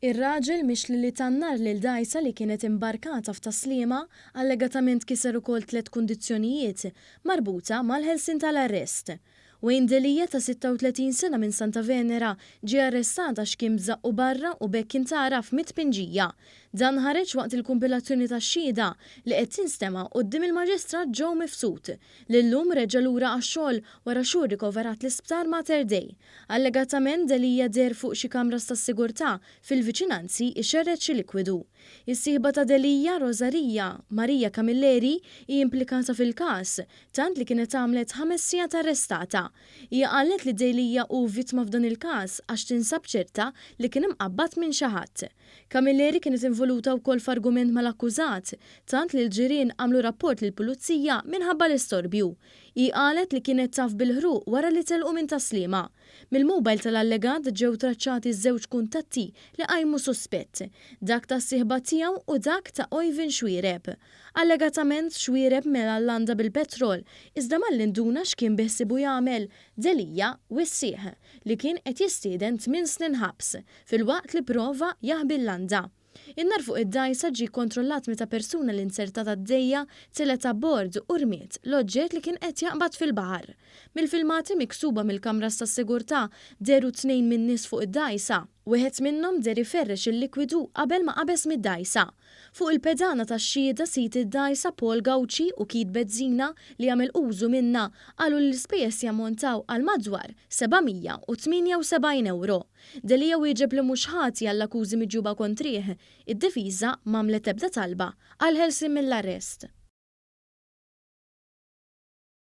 Ir-raġel mixli li tannar lil dgħajsa li kienet imbarkata f'taslima allegatament kiser ukoll 3 kundizzjonijiet marbuta mal-ħelsien tal-arrest. Wayne Delia ta' 36 sena minn Santa Venera ġie arrestata x'kien bżaqqu barra u bekk kien taraf mit-tpinġija. Dan ħareġ waqt il-kumpilazzjoni tax-xhieda li qed tinstema' quddiem il-Maġistrat Joe Mifsud li llum reġa' lura għax-xogħol wara xhur rikoverat l-isptar Mater Dei. Allegatament Delia deher fuq xi kamras tas-sigurtà fil-viċinanzi ixerred xi likwidu. Is-sieħba ta' Delia, Rosaria Maria Camilleri, hi implikata fil-każ tant li kienet għamlet 5 sigħat arrestata. Hija qalet li Delia hu vittma f'dan il-każ għax tinsab ċerta li kien imqabbad minn xi ħadd. Camilleri kienet involuta wkoll f'argument mal-akkużat, tant li l-ġirien għamlu rapport lill-pulizija minħabba l-istorbju. Hi qalet li kienet taf bil-ħruq wara li telqu minn taslima. Mill-mowbajl tal-allegat ġew traċċati ż-żewġ kuntatti li qajmu suspett, dak tas-sieħba tiegħu u dak ta' Oyvin Xwiereb. Allegatament Xwiereb mela l-landa bil-petrol, iżda mal-induna x'kien biħsibu jagħmel Delia u s-sieħ li kien qed jistieden 8 snin ħabs filwaqt li prova jaħbi l-landa. In-nar fuq id-dgħajsa ġie kontrollat meta persuna li insertata d-dejja telet abbord u rmiet l-oġġett li kien qed jaqbad fil-baħar. Mill-filmati miksuba mill-kamras tas-sigurtà deru 2 min-nies fuq id-dgħajsa. Wieħed minnhom der iferrex il-likwidu qabel ma qabeż mid-dgħajsa. Fuq il-pedana tax-xhieda sit id-dgħajsa Paul Gawci u kit beżina li jagħmel użu minnha qalu li l-ispejjeż jammontaw għal madwar 778 euro. Delia wieġeb li mhux ħati għall-akkużi miġjuba kontrih, id-difiża m'għamlet ebda talba għal ħelsien mill-arrest.